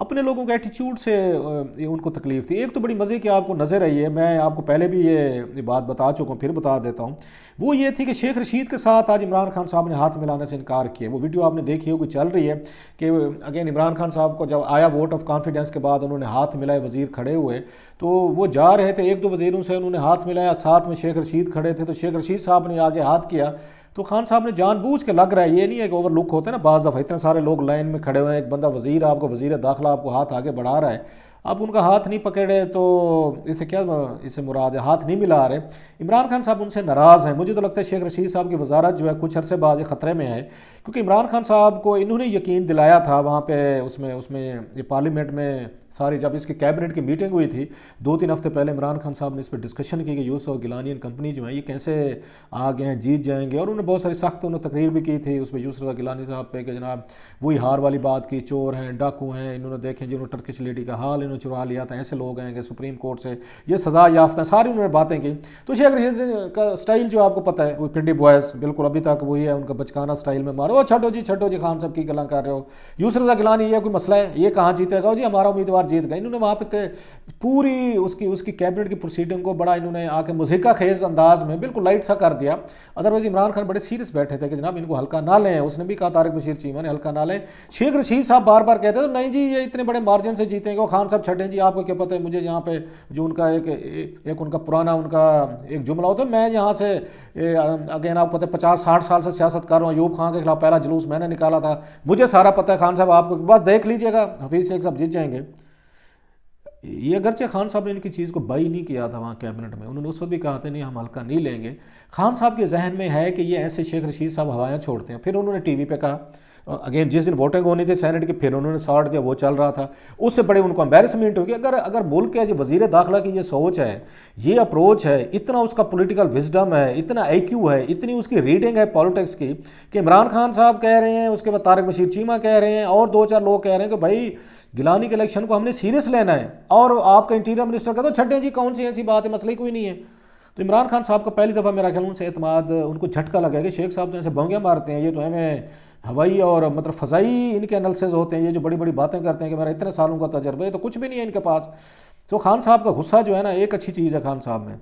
اپنے لوگوں کے ایٹیچیوڈ سے ان کو تکلیف تھی. ایک تو بڑی مزے کی آپ کو نظر آئی ہے, میں آپ کو پہلے بھی یہ بات بتا چکا ہوں, پھر بتا دیتا ہوں. وہ یہ تھی کہ شیخ رشید کے ساتھ آج عمران خان صاحب نے ہاتھ ملانے سے انکار کیا. وہ ویڈیو آپ نے دیکھی ہوگی, چل رہی ہے کہ اگین عمران خان صاحب کو جب آیا ووٹ آف کانفیڈنس کے بعد انہوں نے ہاتھ ملائے, وزیر کھڑے ہوئے تو وہ جا رہے تھے, ایک دو وزیروں سے انہوں نے ہاتھ ملایا, ساتھ میں شیخ رشید کھڑے تھے, تو شیخ رشید صاحب نے آگے ہاتھ کیا. تو خان صاحب نے جان بوجھ کے, لگ رہا ہے یہ نہیں ہے کہ اوور لک ہوتے ہیں نا بعض دفعہ, اتنے سارے لوگ لائن میں کھڑے ہوئے ہیں, ایک بندہ وزیر آپ کو, وزیر داخلہ آپ کو ہاتھ آگے بڑھا رہا ہے, آپ ان کا ہاتھ نہیں پکڑے تو اسے کیا اسے مراد ہے, ہاتھ نہیں ملا رہے. عمران خان صاحب ان سے ناراض ہیں. مجھے تو لگتا ہے شیخ رشید صاحب کی وزارت جو ہے کچھ عرصے بعد خطرے میں ہے, کیونکہ عمران خان صاحب کو انہوں نے یقین دلایا تھا وہاں پہ اس میں یہ پارلیمنٹ میں ساری, جب اس کی کیبنٹ کی میٹنگ ہوئی تھی 2-3 ہفتے پہلے, عمران خان صاحب نے اس پہ ڈسکشن کی کہ یوسف گیلانی اینڈ کمپنی جو ہیں یہ کیسے آگے ہیں, جیت جائیں گے, اور انہوں نے بہت ساری سخت تقریر بھی کی تھی اس پہ یوسف گیلانی صاحب پہ کہ جناب وہی ہار والی بات کی, چور ہیں, ڈاکو ہیں, انہوں نے دیکھیں جنہوں نے ٹرکش لیڈی کا حال انہوں نے چرا لیا تھا, ایسے لوگ ہیں کہ سپریم کورٹ سے یہ سزا یافتہ ہیں, ساری انہوں نے باتیں کی. تو شیخ رشید کا سٹائل جو آپ کو پتہ ہے, وہ پنڈی بوائز بالکل ابھی تک وہی ہے, ان کا بچکانہ سٹائل میں مارو, چھٹو جی خان صاحب کی گلاں کر رہے ہو, یوسف گیلانی یہ کوئی مسئلہ ہے, یہ کہاں جیتے گا, جی ہمارا امیدوار جیت گا. انہوں نے وہاں پہ پوری اس کی کیبنٹ کی پروسیڈنگ کو بڑا انہوں نے آ کے مضحکہ خیز انداز میں بالکل لائٹ سا کر دیا. ادروائز عمران خان بڑے سیریس بیٹھے تھے کہ جناب ان کو ہلکا نہ لیں, اس نے بھی کہا طارق بشیر چیمہ نے ہلکا نہ لیں. شیخ رشید صاحب بار بار کہتے ہیں نہیں جی یہ اتنے بڑے مارجن سے جیتیں گے, وہ خان صاحب چھٹیں جی, آپ کو کیا پتہ ہے, مجھے یہاں پہ جو ان کا ایک ان کا پرانا ان کا ایک جملہ ہوتا ہے, میں یہاں سے اگین آپ کو پتہ ہے 50-60 سال سے سیاست کر رہا ہوں, ایوب خان کے خلاف پہلا جلوس میں نے نکالا تھا, مجھے سارا پتہ ہے, خان صاحب آپ کو بس دیکھ لیجئے گا حفیظ شیخ صاحب جیت جائیں گے. یہ اگرچہ خان صاحب نے ان کی چیز کو بائی نہیں کیا تھا وہاں کیبنٹ میں, انہوں نے اس وقت بھی کہا تھا نہیں ہم ہلکا نہیں لیں گے. خان صاحب کے ذہن میں ہے کہ یہ ایسے شیخ رشید صاحب ہوایاں چھوڑتے ہیں. پھر انہوں نے ٹی وی پہ کہا اگین جس دن ووٹنگ ہونی تھی سینٹ کی, پھر انہوں نے ساڑھ دیا, وہ چل رہا تھا, اس سے بڑے ان کو امبیرسمنٹ ہوگی. اگر ملک کے وزیر داخلہ کی یہ سوچ ہے, یہ اپروچ ہے, اتنا اس کا پولیٹیکل وزڈم ہے, اتنا آئی کیو ہے, اتنی اس کی ریڈنگ ہے پالیٹکس کی, کہ عمران خان صاحب کہہ رہے ہیں, اس کے بعد طارق بشیر چیمہ کہہ رہے ہیں, اور 2-4 لوگ کہہ رہے ہیں کہ بھائی گیلانی کے الیکشن کو ہم نے سیریس لینا ہے, اور آپ کا انٹیریئر منسٹر کہتا ہے چھٹیں جی کون سی ایسی بات ہے, مسئلہ کوئی نہیں ہے. تو عمران خان صاحب کا پہلی دفعہ میرا خیال ان سے اعتماد, ان کو جھٹکا لگا کہ شیخ صاحب تو ایسے بونگیاں مارتے ہیں, یہ تو ہمیں ہوائی اور مطلب فضائی ان کے انالسز ہوتے ہیں, یہ جو بڑی بڑی باتیں کرتے ہیں کہ میرا اتنے سالوں کا تجربہ ہے, تو کچھ بھی نہیں ہے ان کے پاس. تو خان صاحب کا غصہ جو ہے نا, ایک اچھی چیز ہے خان صاحب میں,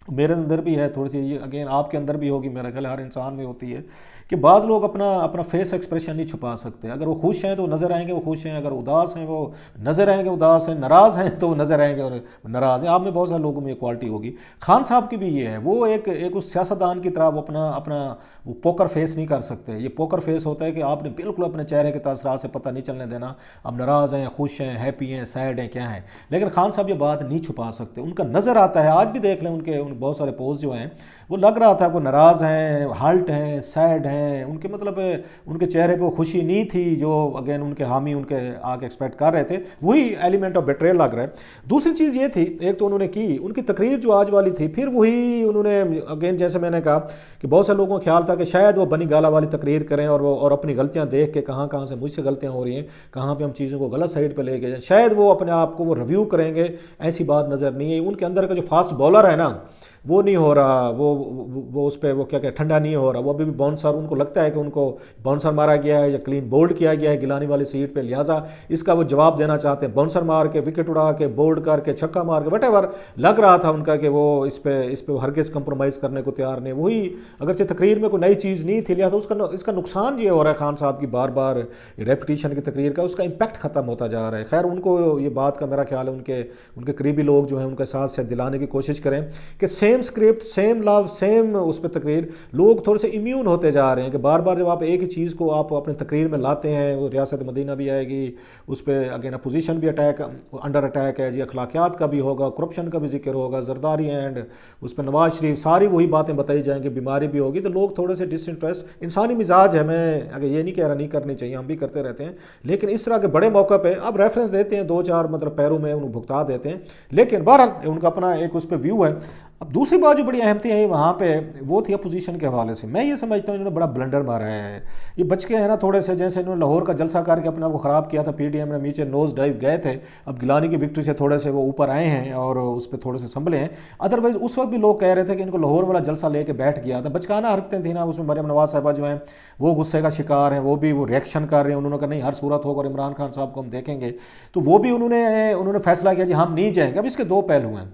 میرے اندر بھی ہے تھوڑی سی, یہ اگین آپ کے اندر بھی ہوگی, میرا خیال ہر انسان میں ہوتی ہے, کہ بعض لوگ اپنا فیس ایکسپریشن نہیں چھپا سکتے. اگر وہ خوش ہیں تو نظر آئیں گے وہ خوش ہیں, اگر اداس ہیں وہ نظر آئیں گے اداس ہیں, ناراض ہیں تو نظر آئیں گے اور ناراض ہیں. آپ میں بہت سارے لوگوں میں یہ کوالٹی ہوگی. خان صاحب کی بھی یہ ہے, وہ ایک اس سیاستدان کی طرح وہ اپنا وہ پوکر فیس نہیں کر سکتے. یہ پوکر فیس ہوتا ہے کہ آپ نے بالکل اپنے چہرے کے تاثرات سے پتہ نہیں چلنے دینا, اب ناراض ہیں, خوش ہیں, ہیپی ہیں, سیڈ ہیں, کیا ہیں. لیکن خان صاحب یہ بات نہیں چھپا سکتے, ان کا نظر آتا ہے. آج بھی دیکھ لیں ان کے بہت سارے پوز جو ہیں, وہ لگ رہا تھا وہ ناراض ہیں, ہالٹ ہیں, سیڈ ہیں, ان کے مطلب ان کے چہرے پہ خوشی نہیں تھی جو اگین ان کے حامی ان کے آگے ایکسپیکٹ کر رہے تھے. وہی ایلیمنٹ آف بیٹریل لگ رہا ہے. دوسری چیز یہ تھی, ایک تو انہوں نے کی ان کی تقریر جو آج والی تھی, پھر وہی انہوں نے اگین جیسے میں نے کہا کہ بہت سے لوگوں کا خیال تھا کہ شاید وہ بنی گالا والی تقریر کریں اور اپنی غلطیاں دیکھ کے کہاں سے مجھ سے غلطیاں ہو رہی ہیں, کہاں پہ ہم چیزوں کو غلط سائڈ پہ لے گئے, شاید وہ اپنے آپ کو وہ ریویو کریں گے. ایسی بات نظر نہیں ہے. ان کے اندر کا جو فاسٹ بولر ہے نا, وہ نہیں ہو رہا, وہ اس پہ وہ کیا ٹھنڈا نہیں ہو رہا. وہ ابھی بھی باؤنسر, ان کو لگتا ہے کہ ان کو باؤنسر مارا گیا ہے یا کلین بولڈ کیا گیا ہے گیلانی والی سیٹ پہ, لہٰذا اس کا وہ جواب دینا چاہتے ہیں. باؤنسر مار کے, وکٹ اڑا کے, بولڈ کر کے, چھکا مار کے, وٹ ایور لگ رہا تھا ان کا کہ وہ اس پہ ہرگز کمپرومائز کرنے کو تیار نہیں. وہی اگرچہ تقریر میں کوئی نئی چیز نہیں تھی, لہٰذا اس کا نقصان یہ ہو رہا ہے خان صاحب کی بار بار ریپیٹیشن کی تقریر کا, اس کا امپیکٹ ختم ہوتا جا رہا ہے. خیر ان کو یہ بات کا میرا خیال ہے ان کے قریبی لوگ جو ہیں ان کے ساتھ دلانے کی کوشش کریں کہ سیم اسکرپٹ, سیم لو, سیم اس پہ تقریر. لوگ تھوڑے سے امیون ہوتے جا رہے ہیں کہ بار بار جب آپ ایک ہی چیز کو آپ اپنی تقریر میں لاتے ہیں, وہ ریاست مدینہ بھی آئے گی, اس پہ اگین اپوزیشن بھی انڈر اٹیک ہے جی, اخلاقیات کا بھی ہوگا, کرپشن کا بھی ذکر ہوگا, زرداری اینڈ اس پہ نواز شریف, ساری وہی باتیں بتائی جائیں گی, بیماری بھی ہوگی, تو لوگ تھوڑے سے ڈس انٹرسٹ, انسانی مزاج ہے. میں اگر یہ نہیں کہہ رہا نہیں کرنی چاہیے, ہم بھی کرتے رہتے ہیں, لیکن اس طرح کے بڑے موقع پہ آپ ریفرنس دیتے ہیں, 2-4 مطلب پیروں میں انہوں بھگتا دیتے ہیں, لیکن بہرحال ان کا اپنا ایک اس پہ ویو ہے. اب دوسری بات جو بڑی اہم تھی وہاں پہ وہ تھی اپوزیشن کے حوالے سے. میں یہ سمجھتا ہوں انہوں نے بڑا بلنڈر مارا ہے. یہ بچ کے ہیں نا تھوڑے سے, جیسے انہوں نے لاہور کا جلسہ کر کے اپنے آپ کو خراب کیا تھا, پی ٹی ایم نے نیچے نوز ڈائیو گئے تھے. اب گیلانی کی وکٹری سے تھوڑے سے وہ اوپر آئے ہیں اور اس پہ تھوڑے سے سنبھلے ہیں. ادروائز اس وقت بھی لوگ کہہ رہے تھے کہ ان کو لاہور والا جلسہ لے کے بیٹھ گیا تھا. بچکانہ حرکتیں تھیں نا اس میں. مریم نواز صاحبہ جو ہیں وہ غصے کا شکار ہیں, وہ بھی وہ ریئیکشن کر رہے ہیں. انہوں نے کہا نہیں ہر صورت ہوگا اور عمران خان صاحب کو ہم دیکھیں گے. تو وہ بھی انہوں نے فیصلہ کیا جی ہم نہیں جائیں گے. اب اس کے دو پہلو ہیں.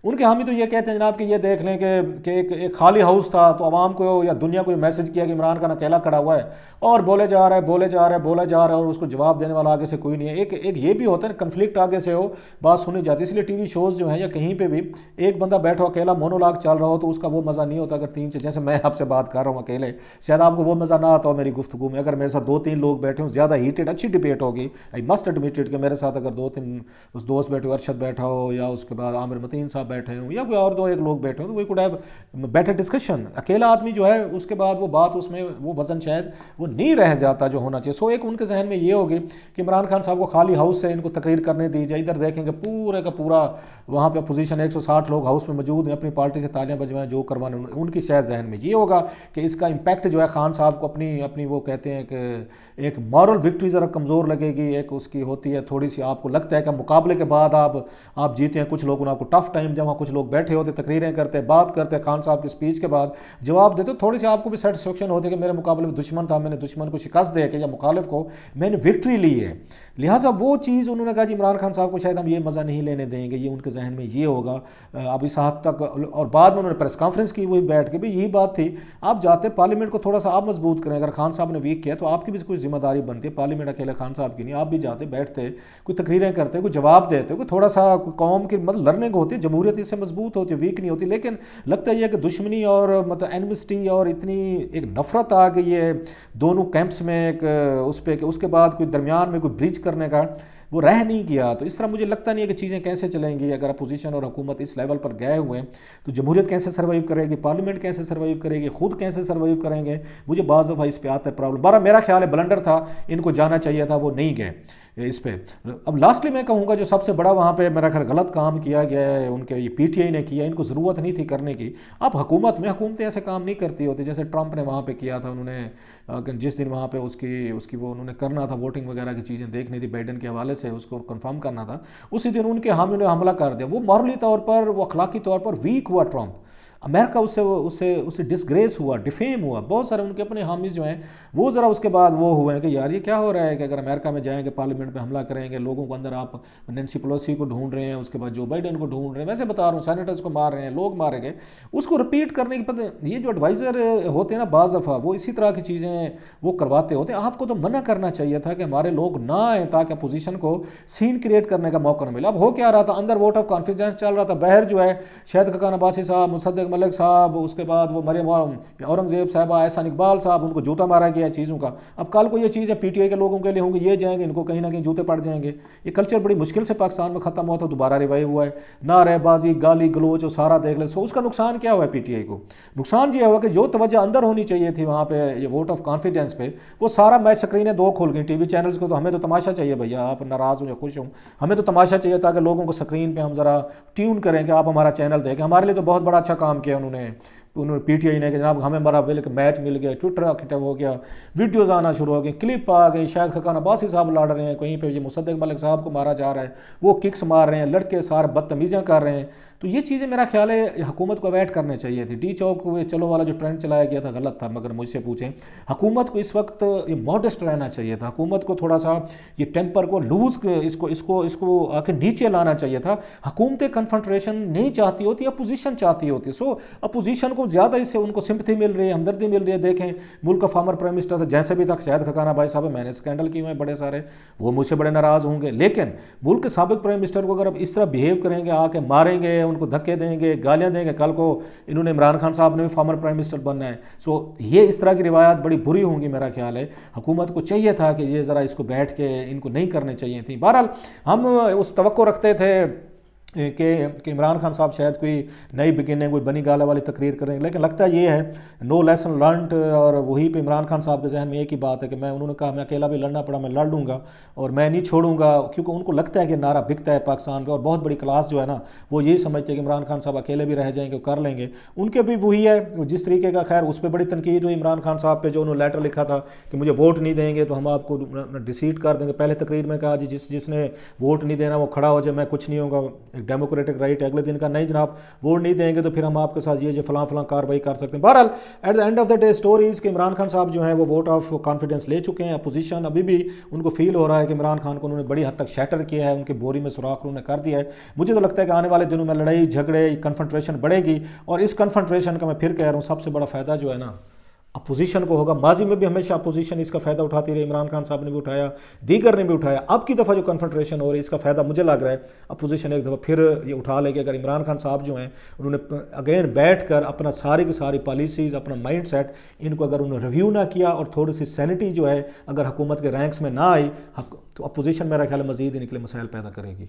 ان کے حامی تو یہ کہتے ہیں جناب کہ یہ دیکھ لیں کہ ایک خالی ہاؤس تھا تو عوام کو یا دنیا کو یہ میسج کیا کہ عمران خان اکیلا کھڑا ہوا ہے اور بولے جا رہا ہے اور اس کو جواب دینے والا آگے سے کوئی نہیں ہے. ایک یہ بھی ہوتا ہے نا کنفلکٹ آگے سے ہو بات سنی جاتی ہے. اس لیے ٹی وی شوز جو ہیں یا کہیں پہ بھی ایک بندہ بیٹھا ہو اکیلا مونولاگ چل رہا ہو تو اس کا وہ مزہ نہیں ہوتا. اگر تین جیسے میں آپ سے بات کر رہا ہوں اکیلے, شاید آپ کو وہ مزہ نہ آتا ہو میری گفتگو میں. اگر میرے ساتھ 2-3 لوگ بیٹھے ہوں زیادہ ہیٹڈ اچھی ڈبیٹ ہوگی. آئی مسٹ ایڈمٹ کہ میرے ساتھ اگر 2-3 اس دوست بیٹھے ہو, ارشد بیٹھا ہو یا اس کے بعد عامر متین صاحب بیٹھے ہوں یا کوئی اور 2-1 لوگ بیٹھے ہوں تو وہ کوئی بیٹر ڈسکشن. اکیلا آدمی جو ہے اس کے بعد وہ بات اس میں وہ وزن شاید وہ نہیں رہ جاتا جو ہونا چاہیے. ایک ان کے ذہن میں یہ ہوگی کہ عمران خان صاحب کو خالی ہاؤس سے ان کو تقریر کرنے دی جائے. ادھر دیکھیں کہ پورے کا پورا وہاں پہ اپوزیشن 160 لوگ ہاؤس میں موجود ہیں, اپنی پارٹی سے تالیاں بجوائیں جو کروانے. ان کی شاید ذہن میں یہ ہوگا کہ اس کا امپیکٹ جو ہے خان صاحب کو اپنی وہ کہتے ہیں کہ ایک مورل وکٹری ذرا کمزور لگے گی. ایک اس کی ہوتی ہے تھوڑی سی, آپ کو لگتا ہے کہ مقابلے کے بعد آپ جیتے ہیں. کچھ لوگوں نے آپ کو ٹف ٹائم جب وہاں کچھ لوگ بیٹھے ہوتے تقریریں کرتے بات کرتے خان صاحب کی سپیچ کے بعد جواب دیتے, تھوڑی سی آپ کو بھی سیٹسفیکشن ہوتی ہے کہ میرے مقابلے میں دشمن تھا, میں نے دشمن کو شکست دے کے یا مخالف کو میں نے وکٹری لی ہے. لہٰذا وہ چیز انہوں نے کہا جی عمران خان صاحب کو شاید ہم یہ مزہ نہیں لینے دیں گے. یہ ان کے ذہن میں یہ ہوگا. اب اس حد تک اور بعد میں انہوں نے پریس کانفرنس کی وہی بیٹھ کے بھی یہی بات تھی آپ جاتے پارلیمنٹ کو تھوڑا سا آپ مضبوط کریں. اگر خان صاحب نے ویک کیا تو آپ کی بھی کوئی ذمہ داری بنتی ہے. پارلیمنٹ اکیلے خان صاحب کی نہیں, آپ بھی جاتے بیٹھتے کوئی تقریریں کرتے کوئی جواب دیتے کوئی تھوڑا سا کوئی قوم کی مطلب لرننگ ہوتی ہے. جمہوریت اس سے مضبوط ہوتی ہے, ویک نہیں ہوتی. لیکن لگتا یہ ہے کہ دشمنی اور مطلب اینمسٹی اور اتنی ایک نفرت آ گئی ہے دونوں کیمپس میں ایک اس پہ کہ اس کے بعد کوئی درمیان میں کوئی بریچ کرنے کا وہ رہ نہیں گیا. تو اس طرح مجھے لگتا نہیں ہے کہ چیزیں کیسے چلیں گی. اگر اپوزیشن اور حکومت اس لیول پر گئے ہوئے ہیں تو جمہوریت کیسے سروائیو کرے گی, پارلیمنٹ کیسے سروائیو کرے گی, خود کیسے سروائیو کریں گے. مجھے بعض دفعہ اس پہ آتا ہے پرابلم. بارہ میرا خیال ہے بلنڈر تھا, ان کو جانا چاہیے تھا, وہ نہیں گئے اس پہ. اب لاسٹلی میں کہوں گا جو سب سے بڑا وہاں پہ میرا خیال غلط کام کیا گیا ہے ان کے یہ پی ٹی آئی نے کیا. ان کو ضرورت نہیں تھی کرنے کی. اب حکومتیں ایسے کام نہیں کرتی ہوتی جیسے ٹرمپ نے وہاں پہ کیا تھا. انہوں نے جس دن وہاں پہ اس کی وہ انہوں نے کرنا تھا ووٹنگ وغیرہ کی چیزیں دیکھنی تھی بائیڈن کے حوالے سے, اس کو کنفرم کرنا تھا, اسی دن ان کے حامیوں نے حملہ کر دیا. وہ مورلی طور پر وہ اخلاقی طور پر ویک ہوا ٹرمپ. امریکہ اسے ڈسگریس ہوا, ڈیفیم ہوا. بہت سارے ان کے اپنے حامیز جو ہیں وہ ذرا اس کے بعد وہ ہوئے ہیں کہ یار یہ کیا ہو رہا ہے کہ اگر امریکہ میں جائیں گے پارلیمنٹ پہ حملہ کریں گے, لوگوں کو اندر آپ نینسی پلوسی کو ڈھونڈ رہے ہیں, اس کے بعد جو بائیڈن کو ڈھونڈ رہے ہیں, ویسے بتا رہا ہوں سینیٹرز کو مار رہے ہیں, لوگ مارے گئے. اس کو رپیٹ کرنے کی پتہ یہ جو ایڈوائزر ہوتے ہیں نا بعض دفعہ وہ اسی طرح کی چیزیں وہ کرواتے ہوتے ہیں. آپ کو تو منع کرنا چاہیے تھا کہ ہمارے لوگ نہ آئیں تاکہ اپوزیشن کو سین کریٹ کرنے کا موقع نہ ملے. اب ہو کیا رہا تھا, اندر ووٹ آف کانفیڈنس چل رہا تھا. باہر جو ہے شاہد خاقان عباسی صاحب, مصدق ملک صاحب, اس کے بعد وہ مریم اورنگزیب صاحبہ, احسان اقبال صاحب, ان کو جوتا مارا گیا چیزوں کا. اب کل کو یہ چیزیں پی ٹی آئی کے لوگوں کے لیے ہوں گی, یہ جائیں گے ان کو کہیں نہ کہیں جوتے پڑ جائیں گے. یہ کلچر بڑی مشکل سے پاکستان میں ختم ہوا تھا, دوبارہ ریوائیو ہوا ہے. نعرے بازی, گالی گلوچ اور سارا دیکھ لیں. سو اس کا نقصان کیا ہوا ہے پی ٹی آئی کو؟ نقصان یہ ہوا کہ جو توجہ اندر ہونی چاہیے تھی وہاں پہ یہ ووٹ آف کانفیڈنس پہ, وہ سارا میچ سکرینیں 2 کھول گئی. ٹی وی چینلز کو تو ہمیں تو تماشا چاہیے بھیا, آپ ناراض ہوں یا خوش ہوں, ہمیں تو تماشا چاہیے تاکہ لوگوں کو سکرین پہ ہم ذرا ٹیون کریں کہ آپ ہمارا چینل دیکھیں. ہمارے لیے تو بہت بڑا اچھا کام کیا انہوں نے پی ٹی آئی نے کہ جناب ہمیں بڑا میچ مل گیا, ٹویٹر ایکٹیو ہو گیا, ویڈیوز آنا شروع ہو گئی, کلپ آ گئی, شاہد خاقان عباسی صاحب لڑ رہے ہیں, کہیں پہ یہ مصدق ملک صاحب کو مارا جا رہا ہے, وہ ککس مار رہے ہیں, لڑکے سارے بدتمیزیاں کر رہے ہیں. تو یہ چیزیں میرا خیال ہے حکومت کو اوائڈ کرنے چاہیے تھی. ڈی چوک چلو والا جو ٹرینڈ چلایا گیا تھا غلط تھا, مگر مجھ سے پوچھیں حکومت کو اس وقت یہ ماڈسٹ رہنا چاہیے تھا. حکومت کو تھوڑا سا یہ ٹیمپر کو لوز اس کو آ کے نیچے لانا چاہیے تھا. حکومتیں کنفرنٹریشن نہیں چاہتی ہوتی, اپوزیشن چاہتی ہوتی. سو اپوزیشن کو زیادہ اس سے ان کو سمپتھی مل رہی ہے, ہمدردی مل رہی ہے. دیکھیں ملک کا فارمر پرائم منسٹر تھا جیسے بھی تک شاہد خاقان بھائی صاحب, میں نے اسکینڈل کیے ہوئے بڑے سارے, وہ مجھ سے بڑے ناراض ہوں گے, لیکن ملک کے سابق پرائم منسٹر کو اگر اب اس طرح بیہیو کریں گے, آ کے ماریں گے, ان کو دھکے دیں گے, گالیاں دیں گے, کل کو انہوں نے عمران خان صاحب نے بھی فارمر پرائم منسٹر بننا ہے. سو یہ اس طرح کی روایات بڑی بری ہوں گی. میرا خیال ہے حکومت کو چاہیے تھا کہ یہ ذرا اس کو بیٹھ کے ان کو نہیں کرنے چاہیے تھیں. بہرحال ہم اس توقع رکھتے تھے کہ عمران خان صاحب شاید کوئی نئی بگننگ کوئی بنی گالہ والی تقریر کریں، لیکن لگتا یہ ہے نو لیسن لرنٹ، اور وہی پہ عمران خان صاحب کے ذہن میں ایک ہی بات ہے کہ انہوں نے کہا میں اکیلا بھی لڑنا پڑا میں لڑ لوں گا اور میں نہیں چھوڑوں گا، کیونکہ ان کو لگتا ہے کہ نعرہ بکتا ہے پاکستان کا، اور بہت بڑی کلاس جو ہے نا وہ یہی سمجھتے ہیں کہ عمران خان صاحب اکیلے بھی رہ جائیں گے کر لیں گے۔ ان کے بھی وہی ہے جس طریقے کا، خیر اس پہ بڑی تنقید ہوئی عمران خان صاحب پہ جو انہوں نے لیٹر لکھا تھا کہ مجھے ووٹ نہیں دیں گے تو ہم آپ کو ڈیسیٹ کر دیں گے۔ پہلے تقریر میں کہا جی جس نے ووٹ نہیں دینا وہ کھڑا ہو جائے، میں کچھ نہیں ہوگا، ایک ڈیموکریٹک رائٹ۔ اگلے دن کا نہیں جناب ووٹ نہیں دیں گے تو پھر ہم آپ کے ساتھ یہ جو فلاں فلاں کاروائی کر سکتے ہیں۔ بہرحال at the end of the day stories کہ عمران خان صاحب جو ہیں وہ ووٹ آف کانفیڈنس لے چکے ہیں۔ اپوزیشن ابھی بھی ان کو فیل ہو رہا ہے کہ عمران خان کو انہوں نے بڑی حد تک شیٹر کیا ہے، ان کے بوری میں سوراخ انہوں نے کر دیا ہے۔ مجھے تو لگتا ہے کہ آنے والے دنوں میں لڑائی جھگڑے کنفرنٹریشن بڑھے گی، اور اس کنفرنٹریشن کا میں پھر کہہ رہا ہوں سب سے بڑا فائدہ جو ہے نا اپوزیشن کو ہوگا۔ ماضی میں بھی ہمیشہ اپوزیشن اس کا فائدہ اٹھاتی رہی، عمران خان صاحب نے بھی اٹھایا، دیگر نے بھی اٹھایا۔ اب کی دفعہ جو کنفرنٹریشن ہو رہی ہے اس کا فائدہ مجھے لگ رہا ہے اپوزیشن ایک دفعہ پھر یہ اٹھا لے گی۔ اگر عمران خان صاحب جو ہیں انہوں نے اگین بیٹھ کر اپنا ساری کی ساری پالیسیز، اپنا مائنڈ سیٹ ان کو اگر انہوں نے ریویو نہ کیا اور تھوڑی سی سینٹی جو ہے اگر حکومت کے رینکس میں نہ آئی تو اپوزیشن میرا خیال ہے مزید ہی نکلے مسائل پیدا کرے گی۔